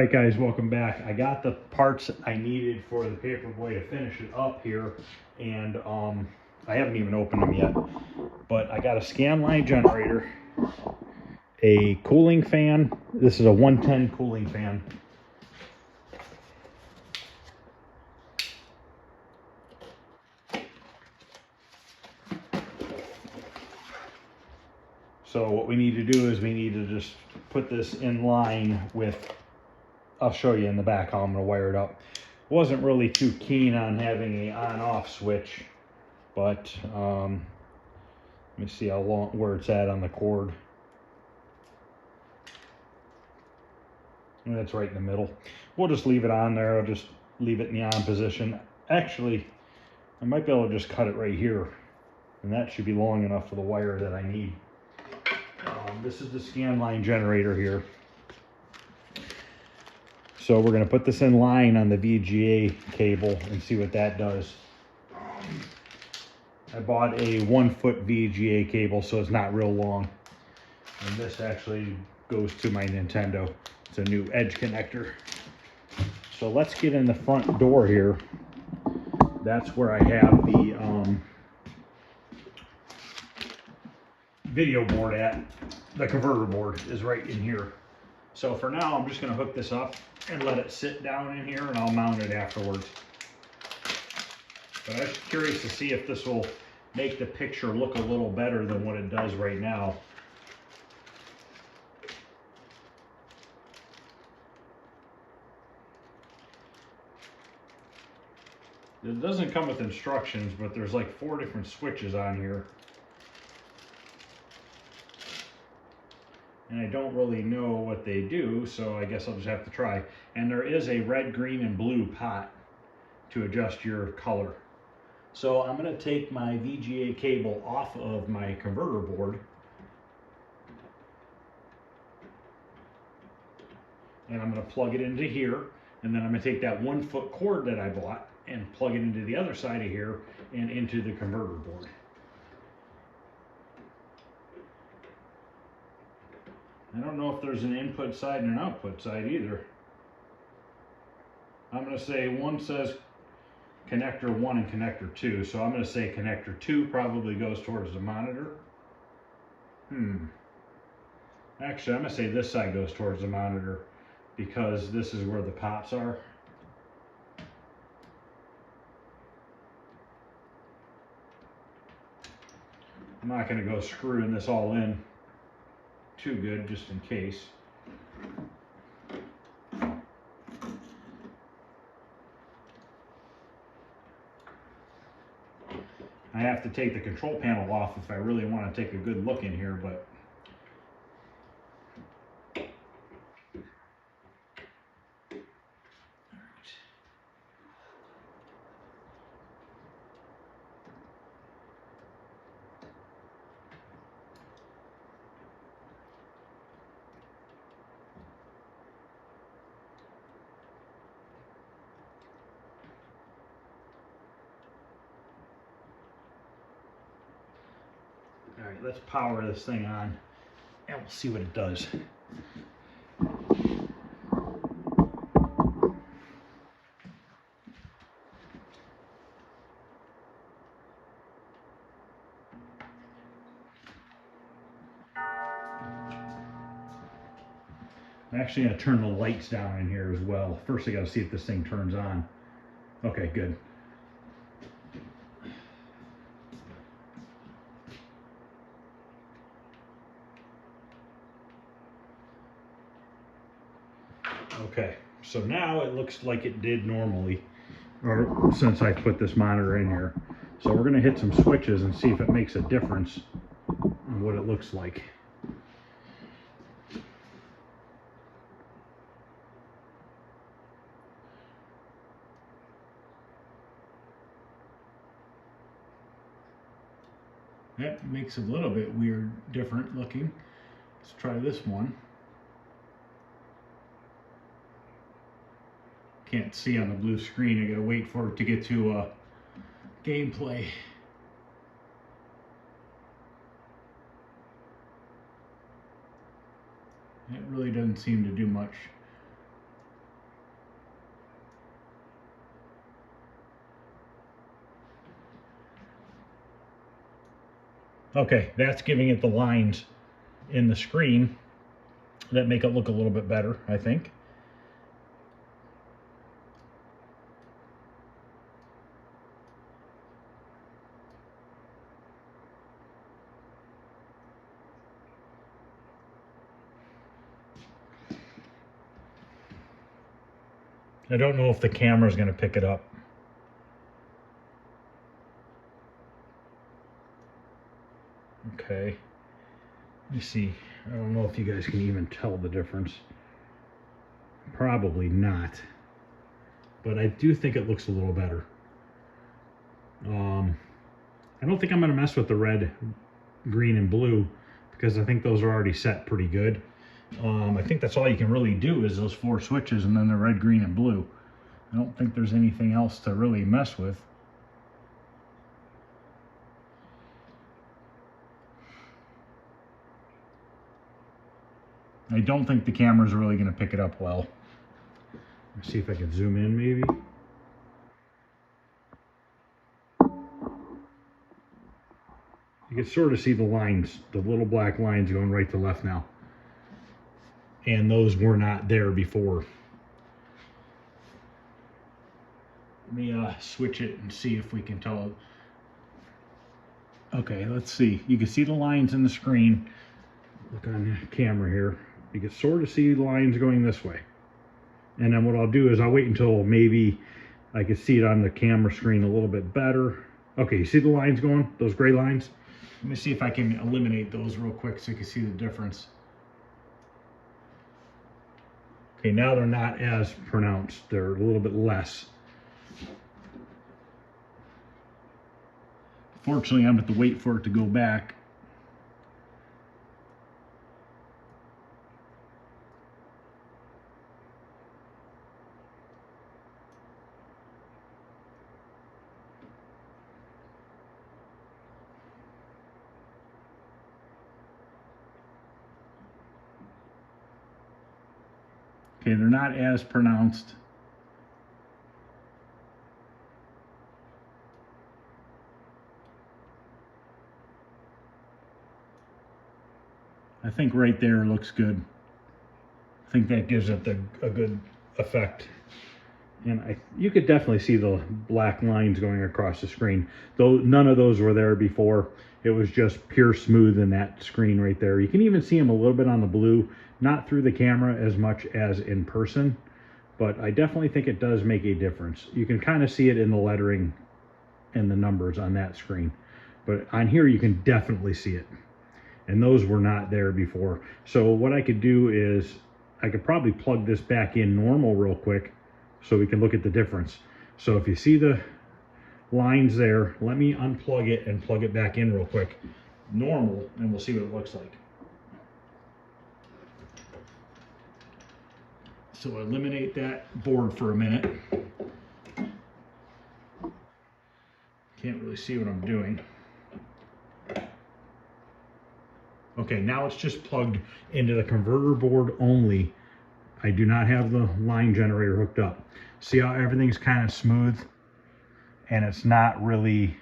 Alright guys, welcome back. I got the parts I needed for the Paperboy to finish it up here, and I haven't even opened them yet. But I got a scanline generator, a cooling fan. This is a 110 cooling fan. So what we need to do is we need to just put this in line with, I'll show you in the back how I'm going to wire it up. Wasn't really too keen on having a on-off switch, but let me see how long, where it's at on the cord. And that's right in the middle. We'll just leave it on there. I'll just leave it in the on position. Actually, I might be able to just cut it right here, and that should be long enough for the wire that I need. This is the scanline generator here. So we're going to put this in line on the VGA cable and see what that does. I bought a 1-foot VGA cable, so it's not real long. And this actually goes to my Nintendo. It's a new edge connector. So let's get in the front door here. That's where I have the video board at. The converter board is right in here. So for now, I'm just going to hook this up and let it sit down in here, and I'll mount it afterwards. But I was curious to see if this will make the picture look a little better than what it does right now. It doesn't come with instructions, but there's like 4 different switches on here. And I don't really know what they do, so I guess I'll just have to try. And there is a red, green, and blue pot to adjust your color. So I'm going to take my VGA cable off of my converter board. And I'm going to plug it into here. And then I'm going to take that 1-foot cord that I bought and plug it into the other side of here and into the converter board. I don't know if there's an input side and an output side either. I'm going to say one says connector 1 and connector 2, so I'm going to say connector 2 probably goes towards the monitor. Actually, I'm going to say this side goes towards the monitor because this is where the pops are. I'm not going to go screwing this all in too good, just in case. I have to take the control panel off if I really want to take a good look in here, but all right, let's power this thing on and we'll see what it does. I'm actually going to turn the lights down in here as well. First I got to see if this thing turns on. Okay, good. Okay, so now it looks like it did normally, or since I put this monitor in here. So we're going to hit some switches and see if it makes a difference in what it looks like. That makes it a little bit weird, different looking. Let's try this one. Can't see on the blue screen. I gotta wait for it to get to gameplay. It really doesn't seem to do much. Okay, that's giving it the lines in the screen that make it look a little bit better, I think. I don't know if the camera's going to pick it up. Okay. Let me see. I don't know if you guys can even tell the difference. Probably not. But I do think it looks a little better. I don't think I'm going to mess with the red, green, and blue because I think those are already set pretty good. I think that's all you can really do is those 4 switches and then the red, green, and blue. I don't think there's anything else to really mess with. I don't think the camera's really going to pick it up well. Let's see if I can zoom in maybe. You can sort of see the lines, the little black lines going right to left now. And those were not there before. Let me switch it and see if we can tell. Okay, let's see. You can see the lines in the screen. Look on the camera here. You can sort of see the lines going this way. And then what I'll do is I'll wait until maybe I can see it on the camera screen a little bit better. Okay, you see the lines going? Those gray lines? Let me see if I can eliminate those real quick so you can see the difference. Okay, now they're not as pronounced. They're a little bit less. Fortunately, I'm going to have to wait for it to go back. Okay, they're not as pronounced. I think right there looks good. I think that gives it a good effect. And you could definitely see the black lines going across the screen. Though none of those were there before. It was just pure smooth in that screen right there. You can even see them a little bit on the blue, not through the camera as much as in person, but I definitely think it does make a difference. You can kind of see it in the lettering and the numbers on that screen, but on here you can definitely see it. And those were not there before. So what I could do is I could probably plug this back in normal real quick so we can look at the difference. So if you see the lines there, let me unplug it and plug it back in real quick. Normal, and we'll see what it looks like. So eliminate that board for a minute. Can't really see what I'm doing. Okay, now it's just plugged into the converter board only. I do not have the line generator hooked up. See how everything's kind of smooth and it's not really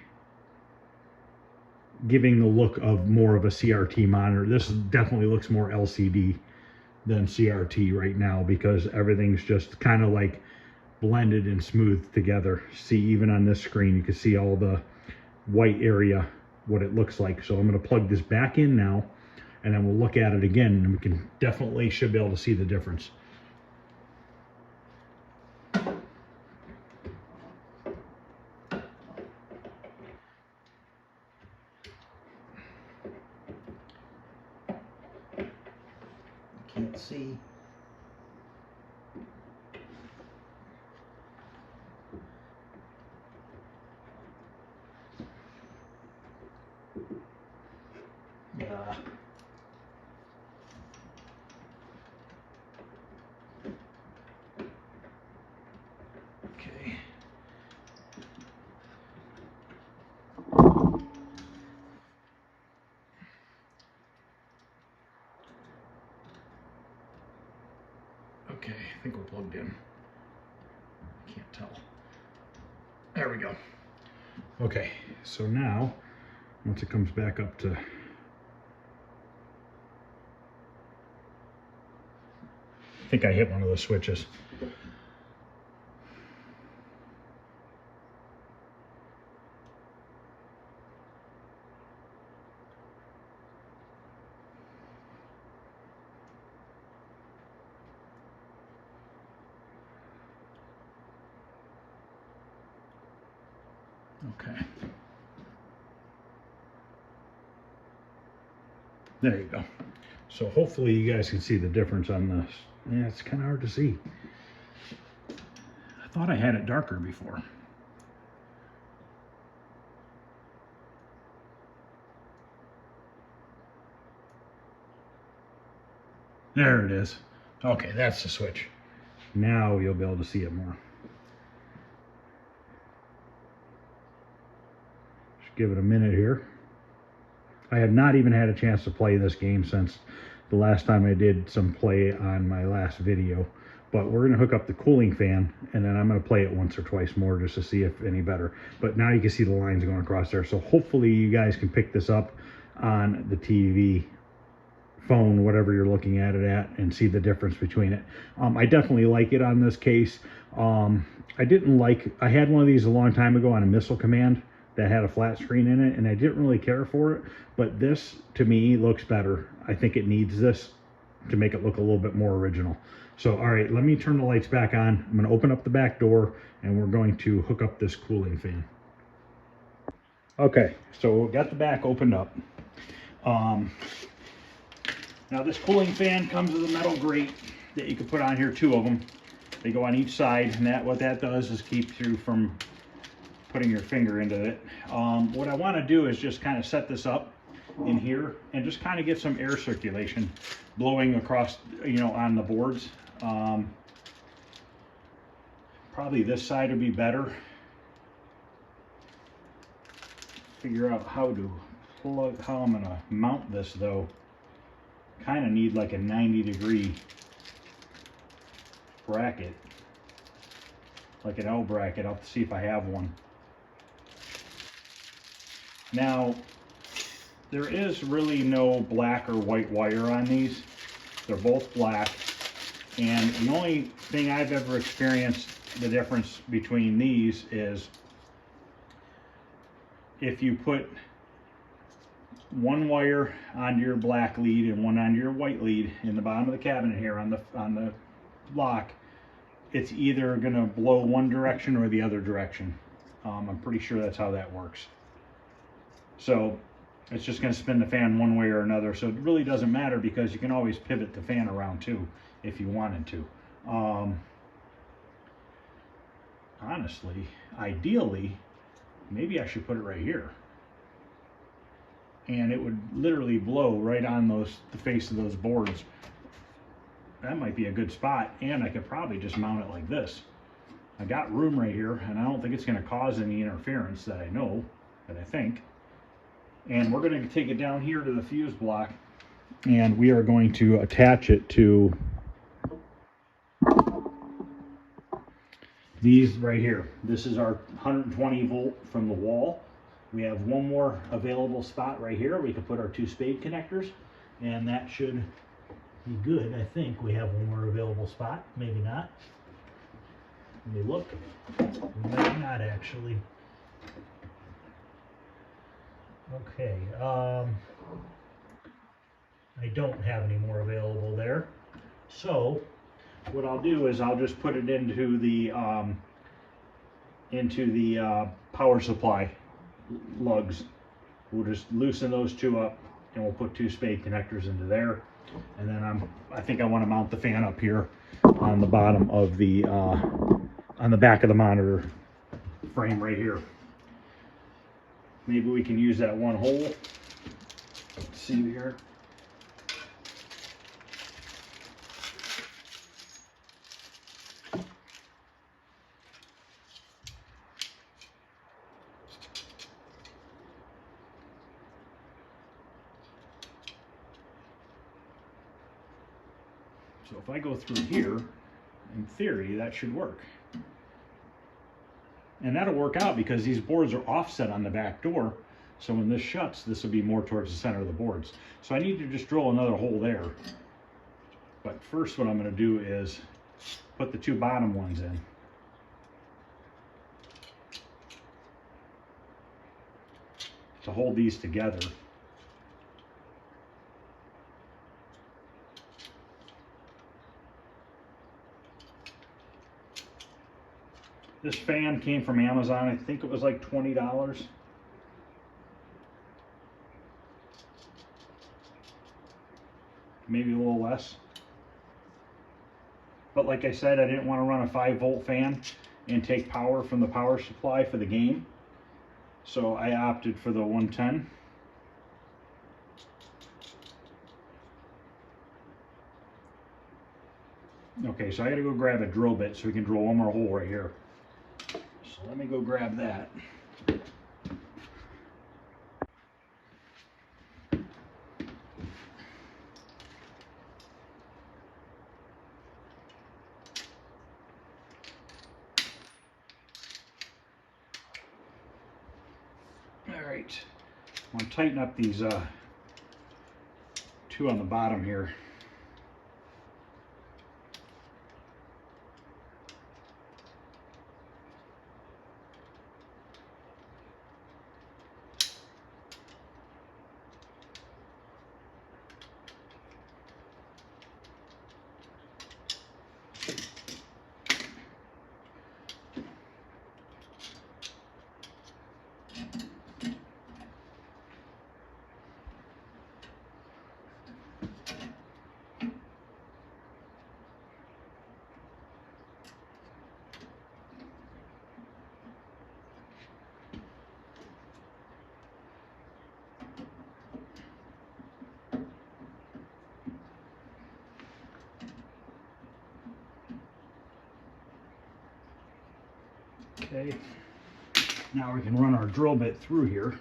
giving the look of more of a CRT monitor. This definitely looks more LCD than CRT right now because everything's just kind of like blended and smooth together. See, even on this screen, you can see all the white area, what it looks like. So I'm going to plug this back in now, and then we'll look at it again, and we can definitely should be able to see the difference. Can't see. Yeah. Okay. Okay, I think we're plugged in. Can't tell. There we go. Okay, so now once it comes back up to, I think I hit one of those switches. Okay. There you go. So hopefully you guys can see the difference on this. Yeah, it's kind of hard to see. I thought I had it darker before. There it is. Okay, that's the switch. Now you'll be able to see it more. Just give it a minute here. I have not even had a chance to play this game since the last time I did some play on my last video. But we're going to hook up the cooling fan, and then I'm going to play it once or twice more just to see if any better. But now you can see the lines going across there. So hopefully you guys can pick this up on the TV, phone, whatever you're looking at it at, and see the difference between it. I definitely like it on this case. I had one of these a long time ago on a Missile Command that had a flat screen in it, and I didn't really care for it. But this, to me, looks better. I think it needs this to make it look a little bit more original. So, all right, let me turn the lights back on. I'm going to open up the back door, and we're going to hook up this cooling fan. Okay, so we've got the back opened up. Now this cooling fan comes with a metal grate that you can put on here, 2 of them. They go on each side, and what that does is keep you from putting your finger into it. What I want to do is just kind of set this up in here and just kind of get some air circulation blowing across, on the boards. Probably this side would be better. Figure out how I'm gonna mount this though. Kind of need like a 90-degree bracket, like an L bracket. I'll have to see if I have one. Now, there is really no black or white wire on these. They're both black. And the only thing I've ever experienced the difference between these is if you put one wire onto your black lead and one onto your white lead in the bottom of the cabinet here on the lock, it's either going to blow one direction or the other direction. I'm pretty sure that's how that works. So it's just going to spin the fan one way or another. So it really doesn't matter because you can always pivot the fan around too if you wanted to. Honestly, ideally, maybe I should put it right here. And it would literally blow right on the face of those boards. That might be a good spot, and I could probably just mount it like this. I got room right here, and I don't think it's going to cause any interference that I think. And we're going to take it down here to the fuse block, and we are going to attach it to these right here. This is our 120 volt from the wall. We have one more available spot right here. We can put our 2 spade connectors, and that should be good. I think we have one more available spot. Maybe not. Let me look. We might not actually. Okay. I don't have any more available there. So what I'll do is I'll just put it into the power supply lugs. We'll just loosen those 2 up, and we'll put 2 spade connectors into there. And then I think I want to mount the fan up here on the bottom of the on the back of the monitor frame right here. Maybe we can use that one hole. Let's see here. So if I go through here, in theory, that should work. And that'll work out because these boards are offset on the back door. So when this shuts, this will be more towards the center of the boards. So I need to just drill another hole there. But first what I'm going to do is put the two bottom ones in. To hold these together. This fan came from Amazon. I think it was like $20. Maybe a little less. But like I said, I didn't want to run a 5-volt fan and take power from the power supply for the game. So I opted for the 110. Okay, so I gotta go grab a drill bit so we can drill one more hole right here. So let me go grab that. All right, I'm gonna tighten up these two on the bottom here. Okay, now we can run our drill bit through here.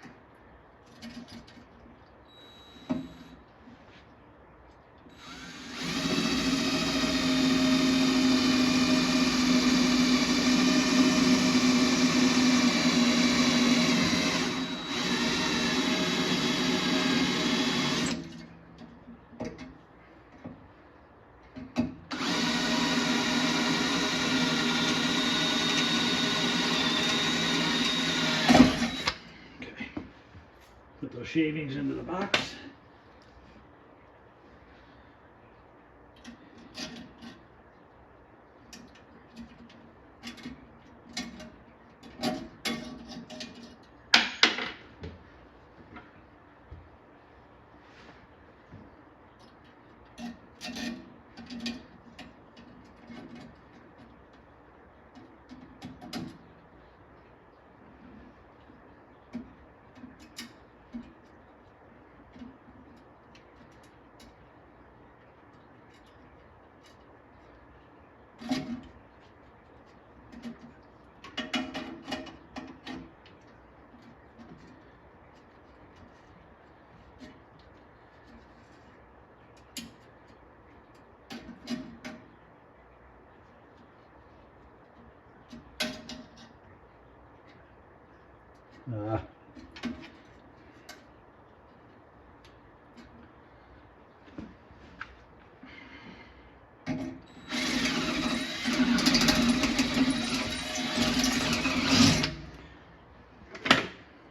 Put those shavings into the box.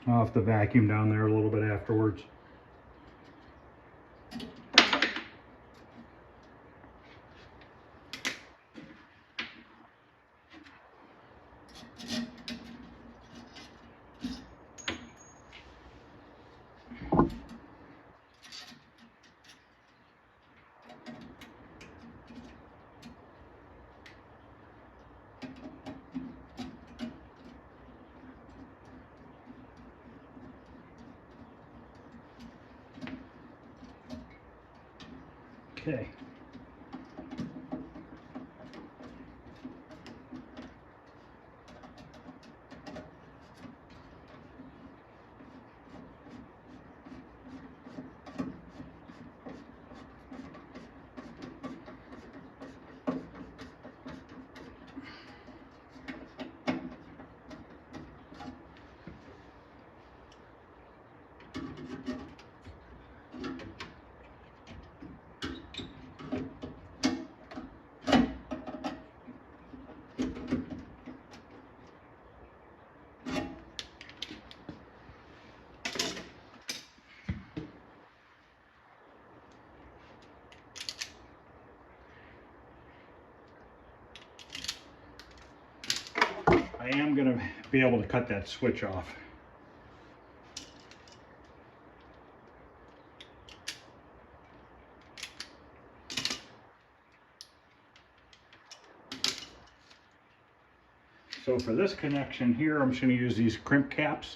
I'll have to vacuum down there a little bit afterwards. Okay. I'm going to be able to cut that switch off. So for this connection here, I'm just going to use these crimp caps.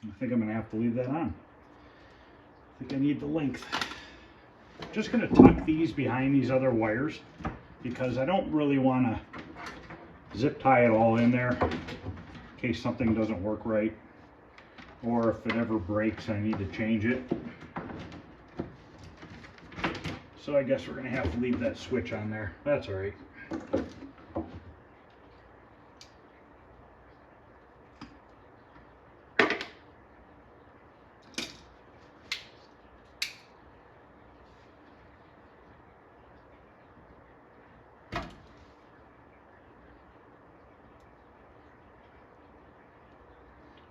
I think I'm going to have to leave that on. I think I need the length. Just going to tuck these behind these other wires because I don't really want to zip tie it all in there in case something doesn't work right, or if it ever breaks I need to change it. So I guess we're going to have to leave that switch on there. That's all right.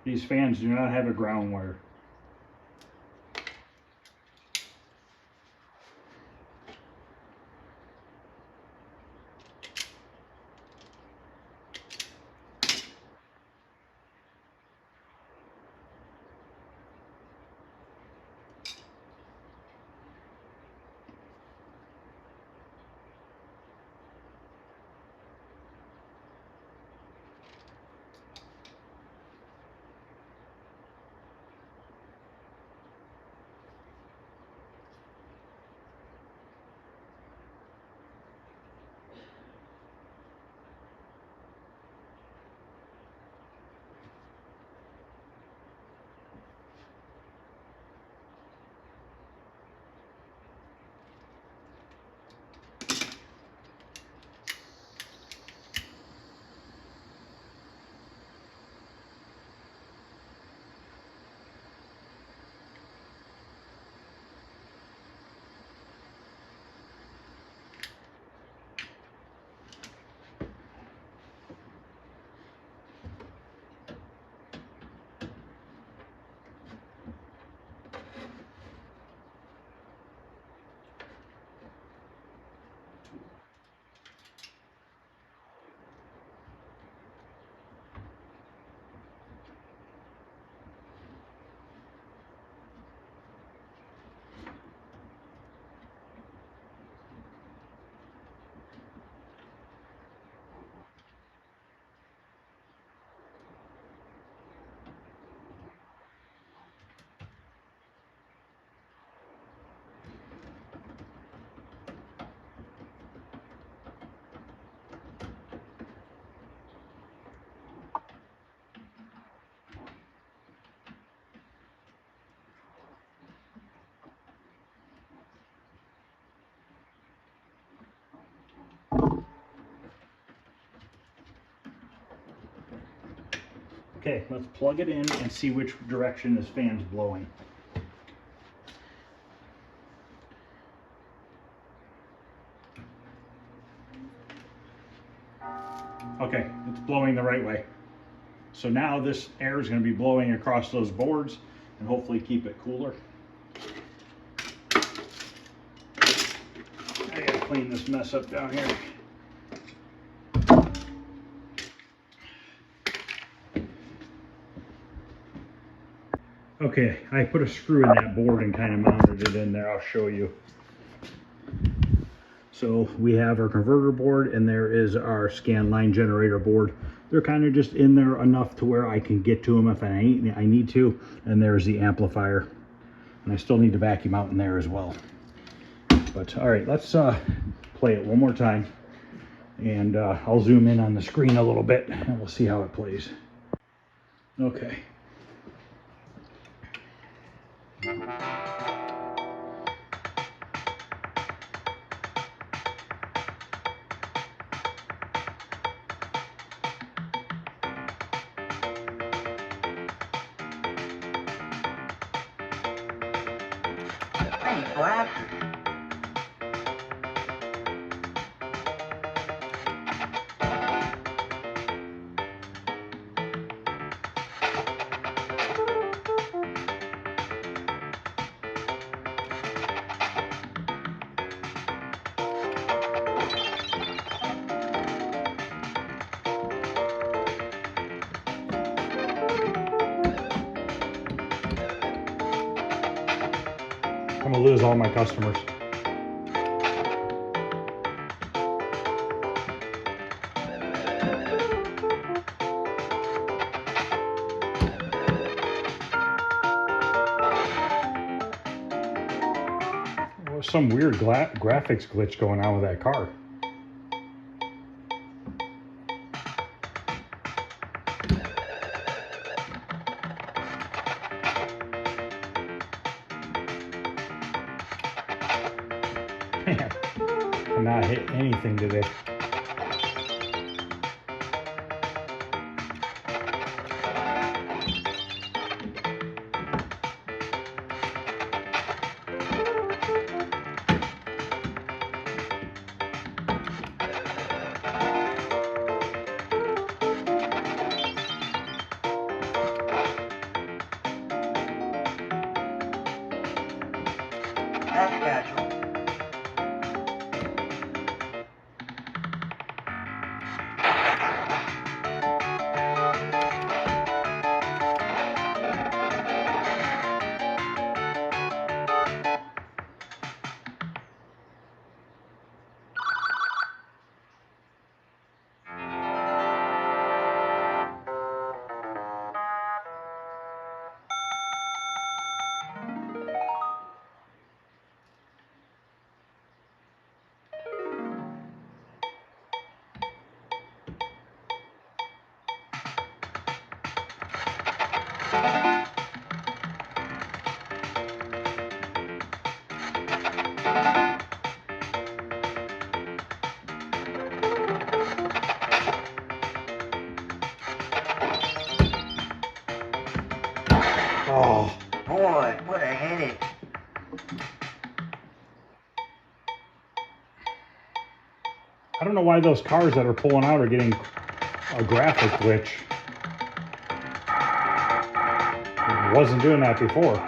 These fans do not have a ground wire. Okay, let's plug it in and see which direction this fan's blowing. Okay, it's blowing the right way. So now this air is going to be blowing across those boards and hopefully keep it cooler. I gotta clean this mess up down here. Okay, I put a screw in that board and kind of mounted it in there. I'll show you. So we have our converter board and there is our scanline generator board. They're kind of just in there enough to where I can get to them if I need to. And there's the amplifier. And I still need to vacuum out in there as well. But all right, let's play it one more time. And I'll zoom in on the screen a little bit and we'll see how it plays. Okay. Hey, glasses. I'm gonna lose all my customers. There's some weird graphics glitch going on with that car. Man, cannot hit anything today. That's casual. Oh, Boy, what a headache. I don't know why those cars that are pulling out are getting a graphic glitch. It wasn't doing that before.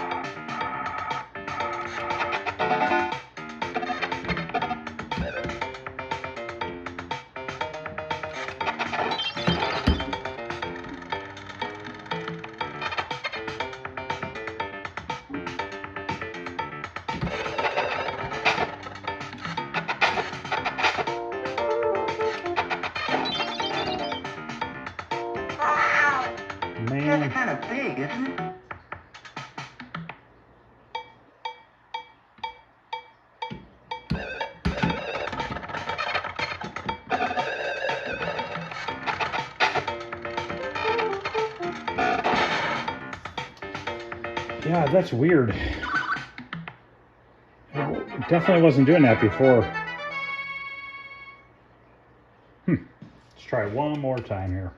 Man, That's kind of big, isn't it? yeah, that's weird. It definitely wasn't doing that before. Let's try one more time here.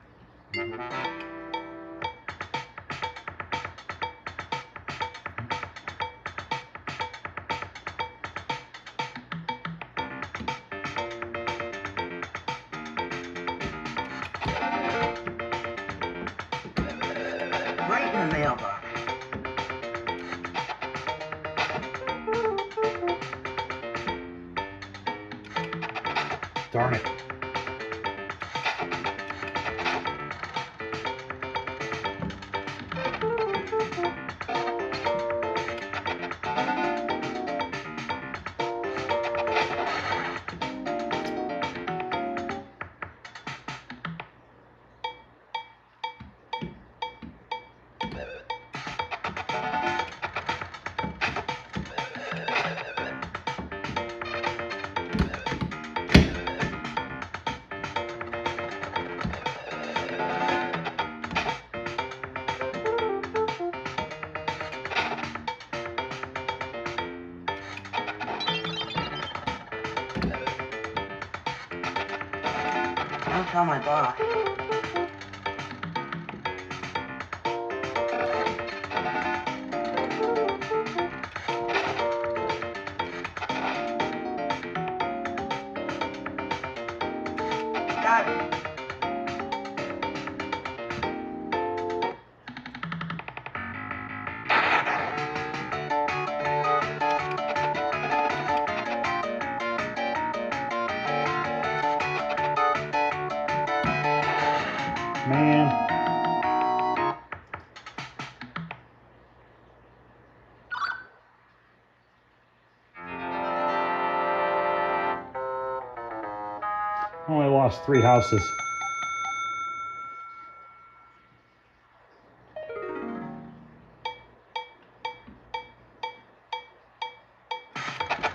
Right in the mailbox. Darn it. Don't tell my boss. Got it. Man. Only lost 3 houses.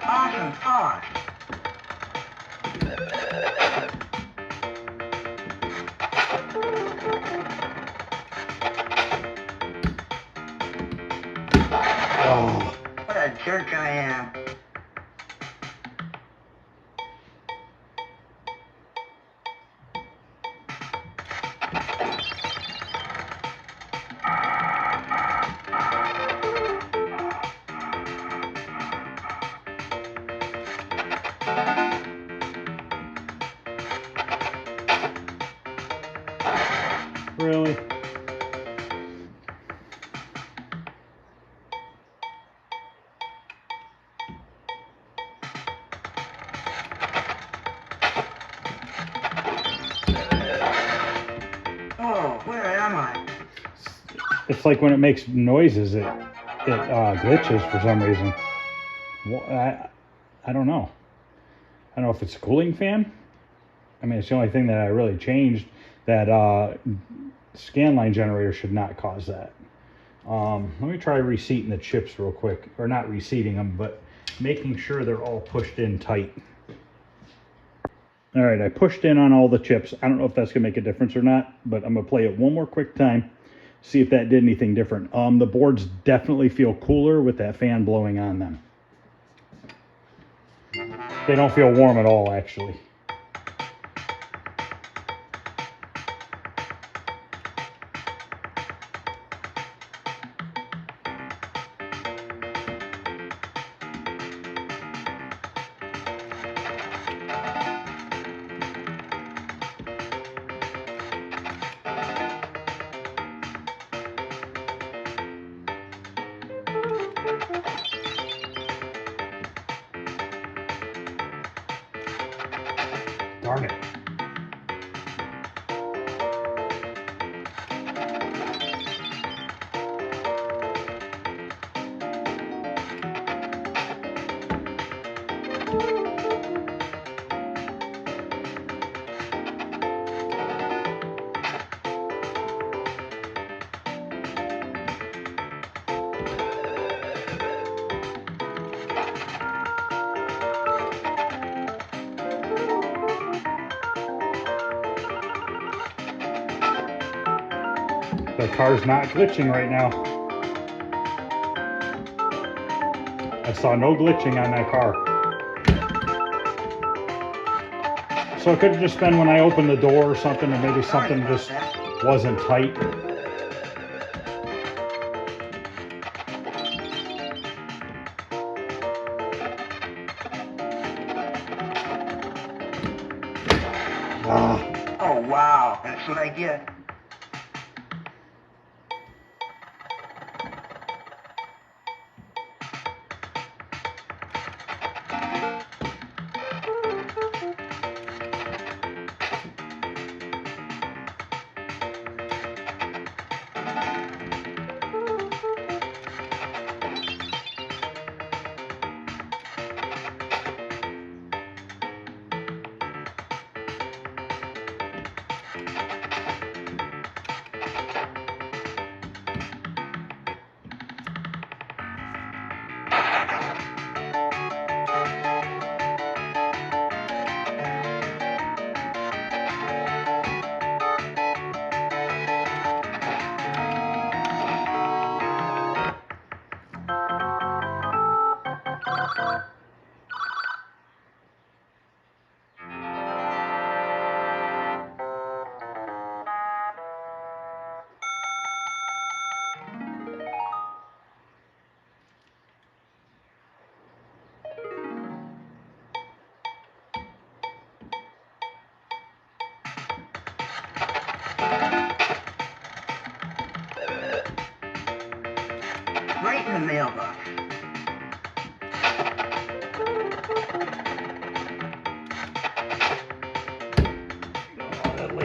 Awesome sauce. Oh. What a jerk I am. Really? Oh, where am I? It's like when it makes noises, it glitches for some reason. Well, I don't know. I don't know if it's a cooling fan. I mean, it's the only thing that I really changed. That scanline generator should not cause that. Let me try reseating the chips real quick, or not reseating them, but making sure they're all pushed in tight. All right, I pushed in on all the chips. I don't know if that's gonna make a difference or not, but I'm gonna play it one more quick time, see if that did anything different. The boards definitely feel cooler with that fan blowing on them. They don't feel warm at all, actually. Darn it. The car's not glitching right now. I saw no glitching on that car. So it could have just been when I opened the door or something, or maybe something just wasn't tight. Oh, wow. That's what I get.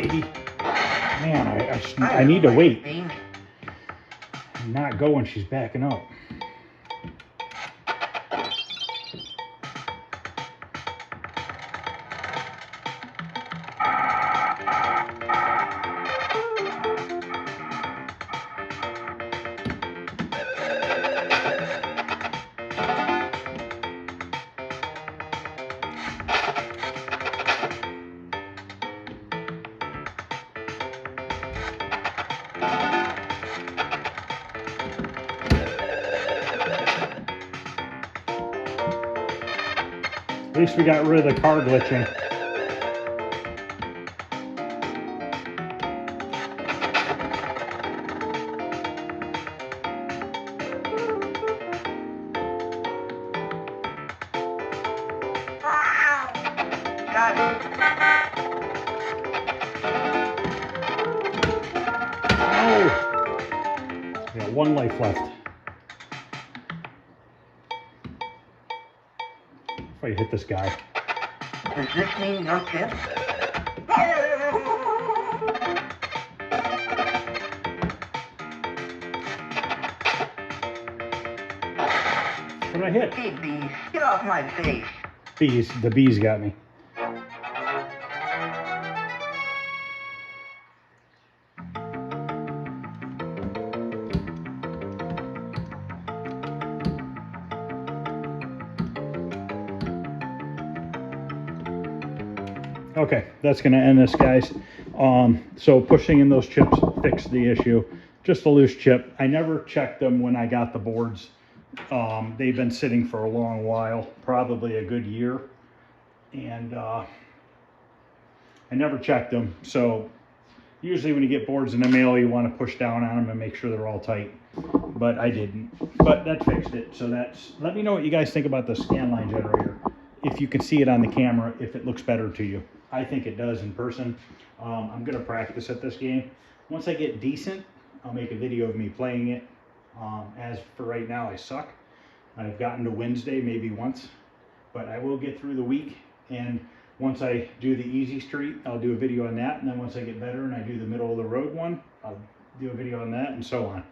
lady. Man, I need to wait. Beans. Not go when she's backing up. At least we got rid of the car glitching. Got it. Oh! We got one life left. If I hit this guy. Does this mean no tips? What did I hit? Hey, bees, get off my face. Bees. The bees got me. Okay, that's going to end this, guys. So pushing in those chips fixed the issue. Just a loose chip. I never checked them when I got the boards. They've been sitting for a long while, probably a good year. And I never checked them. So usually when you get boards in the mail, you want to push down on them and make sure they're all tight. But I didn't. But that fixed it. So let me know what you guys think about the scanline generator. If you can see it on the camera, if it looks better to you. I think it does in person. I'm going to practice at this game. Once I get decent, I'll make a video of me playing it. As for right now, I suck. I've gotten to Wednesday maybe once, but I will get through the week. And once I do the easy street, I'll do a video on that. And then once I get better and I do the middle of the road one, I'll do a video on that and so on.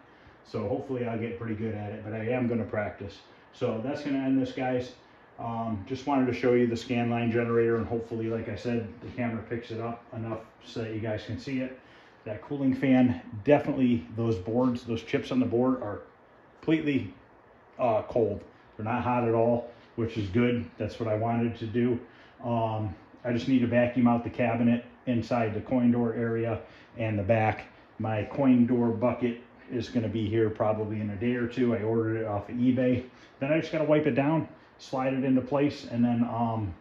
So hopefully I'll get pretty good at it, but I am going to practice. So that's going to end this, guys. Just wanted to show you the scanline generator, and hopefully, like I said, the camera picks it up enough so that you guys can see it. That cooling fan, definitely those boards, those chips on the board are completely cold. They're not hot at all, which is good. That's what I wanted to do. I just need to vacuum out the cabinet inside the coin door area and the back. My coin door bucket is going to be here probably in a day or two. I ordered it off of eBay. Then I just got to wipe it down, slide it into place, and then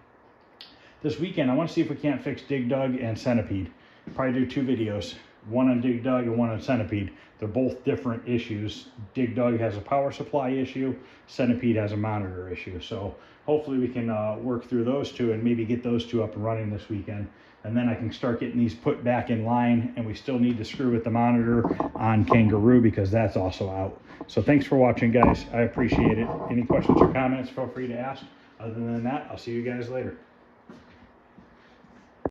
this weekend I want to see if we can't fix Dig Dug and Centipede. Probably do 2 videos, one on Dig Dug and one on Centipede. They're both different issues. Dig Dug has a power supply issue, Centipede has a monitor issue. So hopefully we can work through those 2 and maybe get those 2 up and running this weekend. And then I can start getting these put back in line, and we still need to screw with the monitor on Kangaroo because that's also out. So thanks for watching, guys. I appreciate it. Any questions or comments, feel free to ask. Other than that, I'll see you guys later.